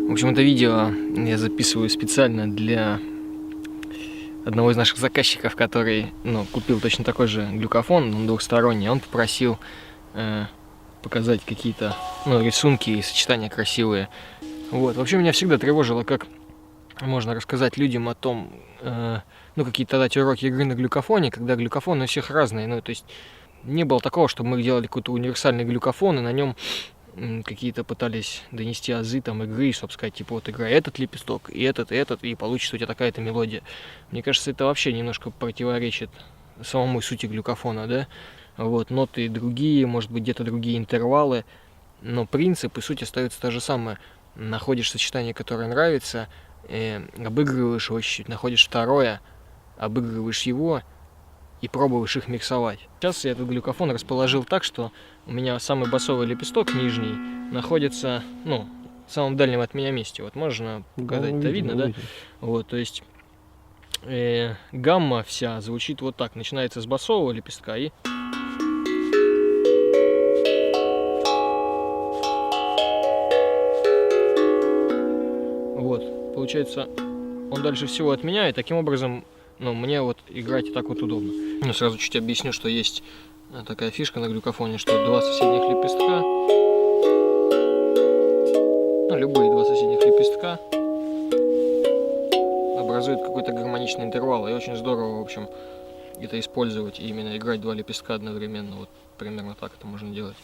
В общем, это видео я записываю специально для одного из наших заказчиков, который купил точно такой же глюкофон, он двухсторонний. Он попросил показать какие-то рисунки и сочетания красивые. Вот. Вообще меня всегда тревожило, как можно рассказать людям о том, какие-то дать уроки игры на глюкофоне, когда глюкофоны у всех разные. То есть не было такого, чтобы мы делали какой-то универсальный глюкофон, и на нем какие-то пытались донести азы там игры, чтобы сказать, типа, вот играй этот лепесток, и этот, и получится у тебя такая-то мелодия. Мне кажется, это вообще немножко противоречит самому сути глюкофона, да? Вот, ноты другие, может быть, где-то другие интервалы, но принцип и суть остается та же самая. Находишь сочетание, которое нравится, обыгрываешь его чуть-чуть, находишь второе, обыгрываешь его и пробуешь их миксовать. Сейчас я этот глюкофон расположил так, что у меня самый басовый лепесток нижний находится, в самом дальнем от меня месте. Вот можно показать, это видно, да? Вот, то есть гамма вся звучит вот так. Начинается с басового лепестка и... Вот, получается, он дальше всего от меня, и таким образом, мне вот играть и так вот удобно. Сразу чуть объясню, что есть такая фишка на глюкофоне, что два соседних лепестка, любые два соседних лепестка образуют какой-то гармоничный интервал, и очень здорово, в общем, это использовать и именно играть два лепестка одновременно. Вот примерно так это можно делать.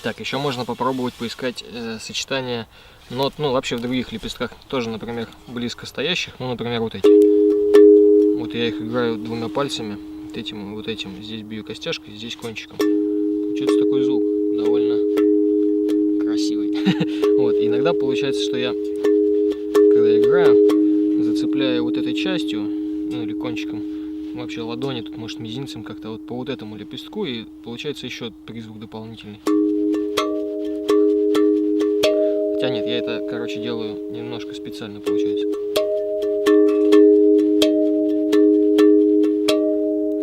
Так, еще можно попробовать поискать сочетание нот, вообще в других лепестках, тоже, например, близко стоящих, например, вот эти. Вот я их играю двумя пальцами, вот этим и вот этим. Здесь бью костяшкой, здесь кончиком. Получается такой звук, довольно красивый. Вот, иногда получается, что я, когда играю, зацепляю вот этой частью, или кончиком, вообще ладони, тут, может, мизинцем как-то вот по вот этому лепестку, и получается еще призвук дополнительный. Хотя нет, я это, делаю немножко специально, получается.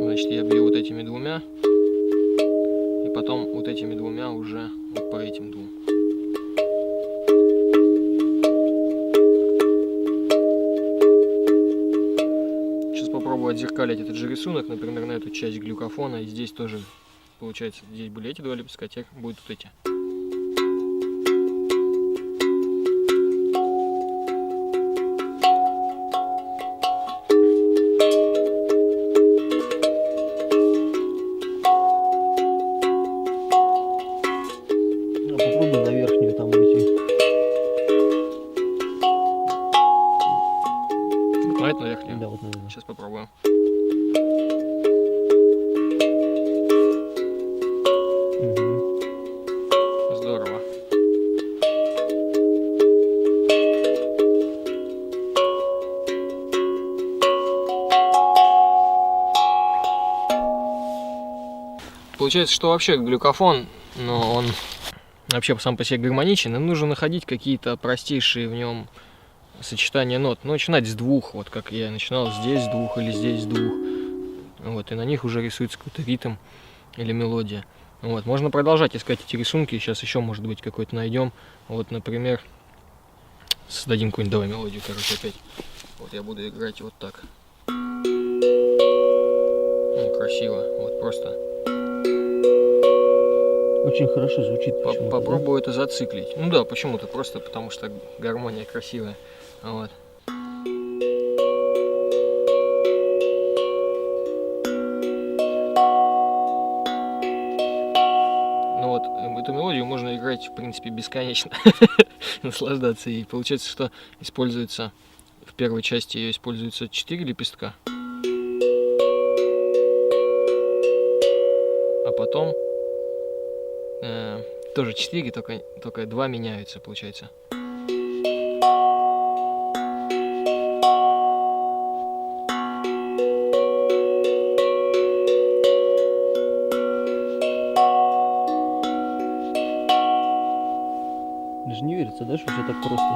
Значит, я бью вот этими двумя, и потом вот этими двумя уже вот по этим двум. Сейчас попробую отзеркалить этот же рисунок, например, на эту часть глюкофона, и здесь тоже, получается, здесь были эти два лепестка, а теперь будут вот эти. Попробуй на верхнюю там уйти. На эту верхнюю? Да, вот наверное. Сейчас попробуем. Здорово. Получается, что вообще глюкофон, он вообще сам по себе гармоничен, и нужно находить какие-то простейшие в нем сочетания нот. Начинать с двух, вот как я начинал здесь с двух или здесь с двух. Вот, и на них уже рисуется какой-то ритм или мелодия. Вот, можно продолжать искать эти рисунки, сейчас еще, может быть, какой-то найдем. Вот, например, создадим какую-нибудь, давай, мелодию, опять. Вот я буду играть вот так. Красиво, вот просто. Очень хорошо звучит. Попробую это зациклить. Да, почему-то, просто потому что гармония красивая. Вот. Эту мелодию можно играть играть, в принципе, бесконечно, наслаждаться ей. Получается, что используется, в первой части ее используется 4 лепестка, а потом тоже 4, только 2 меняются, получается. Даже не верится, да, что все так просто?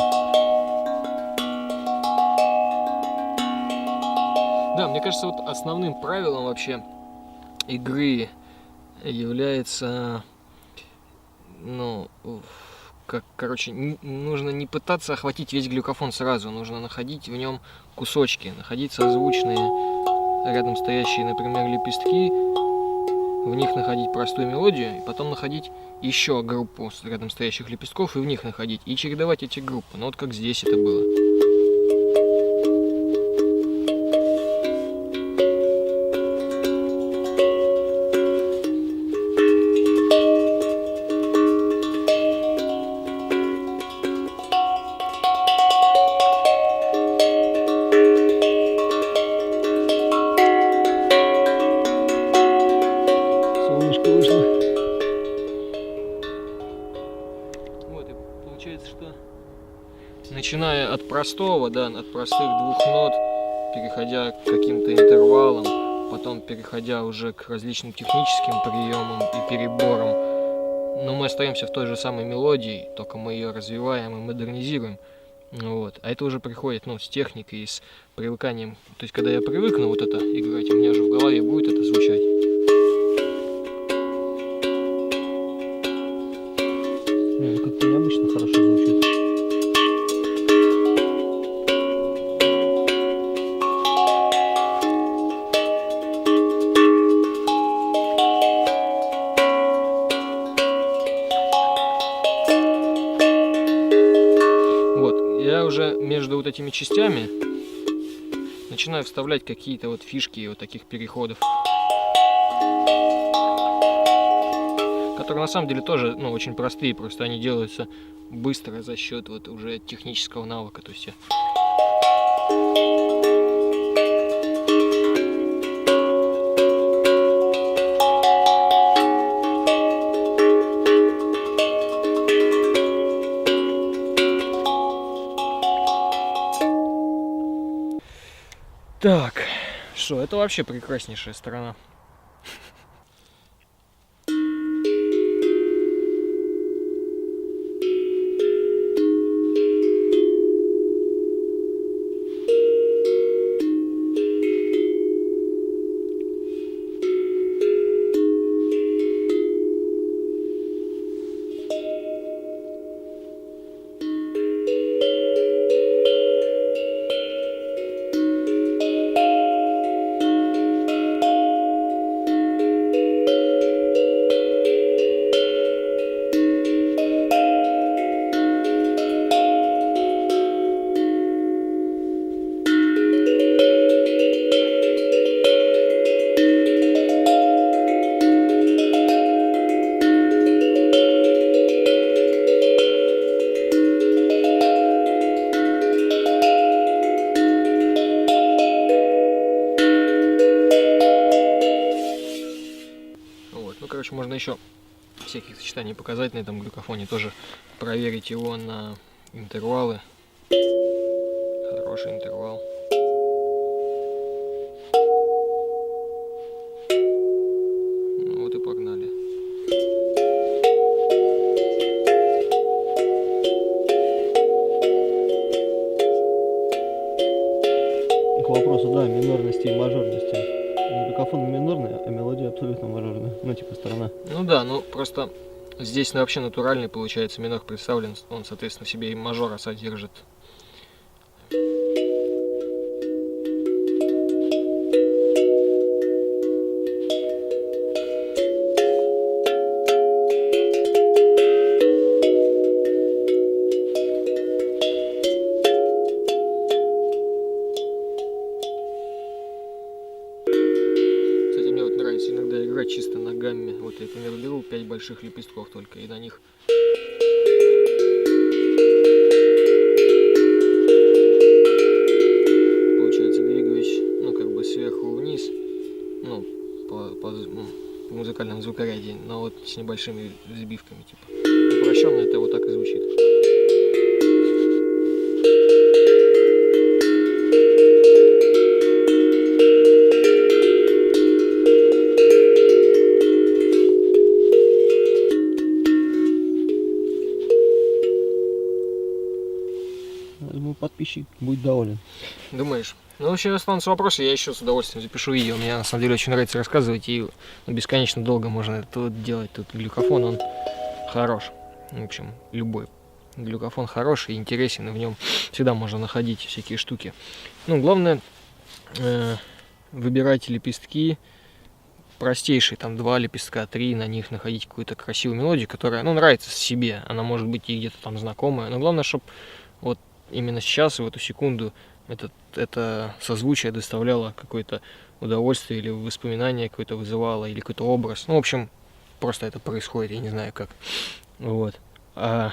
Да, мне кажется, вот основным правилом вообще игры является, ну, короче, нужно не пытаться охватить весь глюкофон сразу, нужно находить в нем кусочки, находить созвучные рядом стоящие, например, лепестки, в них находить простую мелодию, и потом находить еще группу рядом стоящих лепестков и в них находить, и чередовать эти группы. Ну вот как здесь это было. Солнышко вышло. Вот, и получается, что начиная от простого, да, от простых 2 нот, переходя к каким-то интервалам, потом переходя уже к различным техническим приемам и переборам, но мы остаемся в той же самой мелодии, только мы ее развиваем и модернизируем. Вот. А это уже приходит, ну, с техникой и с привыканием. То есть, когда я привыкну вот это играть, у меня же в голове будет это звучать. Не, ну как-то необычно хорошо звучит. Вот, я уже между вот этими частями начинаю вставлять какие-то вот фишки вот таких переходов, которые на самом деле тоже, ну, очень простые, просто они делаются быстро за счет вот уже технического навыка. То есть я... Так, что, это вообще прекраснейшая сторона. Ну, короче, можно еще всяких сочетаний показать на этом глюкофоне, тоже проверить его на интервалы. Хороший интервал. Ну вот и погнали. К вопросу, да, минорности и мажорности. Глюкофон минорный, а мелодия абсолютно мажорная. Ну, типа сторона. Ну да, ну просто здесь вообще натуральный получается минор представлен, он, соответственно, в себе и мажора содержит. Мне вот нравится иногда играть чисто на гамме. Вот я, например, беру 5 больших лепестков только, и на них только ряде, но вот с небольшими сбивками, типа. Упрощенно это вот так и звучит. Я думаю, подписчик будет доволен. Думаешь? Ну, вообще останутся вопросы, я еще с удовольствием запишу видео. Мне на самом деле очень нравится рассказывать, и бесконечно долго можно это вот делать. Тут глюкофон, он хорош. В общем, любой глюкофон хороший, интересен, и в нем всегда можно находить всякие штуки. Ну, главное, выбирайте лепестки простейшие, там 2 лепестка, 3, на них находить какую-то красивую мелодию, которая, ну, нравится себе. Она может быть и где-то там знакомая, но главное, чтобы вот именно сейчас, в эту секунду, это созвучие доставляло какое-то удовольствие или воспоминание какое-то вызывало, или какой-то образ. Ну, в общем, просто это происходит, я не знаю как. Вот. А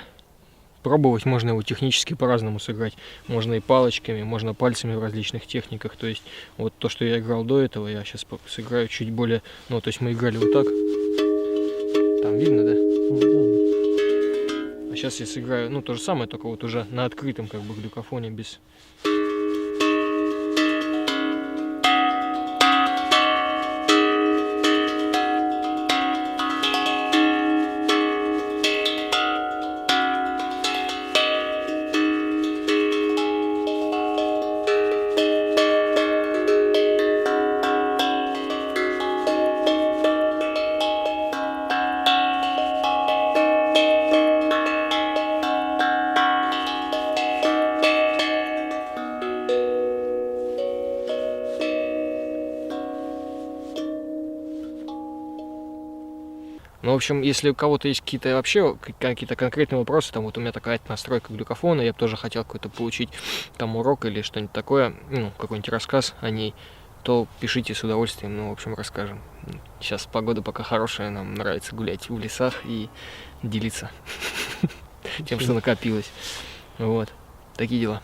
пробовать можно его технически по-разному сыграть. Можно и палочками, можно пальцами в различных техниках. То есть, вот то, что я играл до этого, я сейчас сыграю чуть более... Ну, то есть мы играли вот так. Там видно, да? Ну, да. А сейчас я сыграю, ну, то же самое, только вот уже на открытом, как бы, глюкофоне, без... Ну, в общем, если у кого-то есть какие-то вообще какие-то конкретные вопросы, там вот у меня такая настройка глюкофона, я бы тоже хотел какой-то получить там урок или что-нибудь такое, ну, какой-нибудь рассказ о ней, то пишите с удовольствием, ну, в общем, расскажем. Сейчас погода пока хорошая, нам нравится гулять в лесах и делиться тем, что накопилось. Вот, такие дела.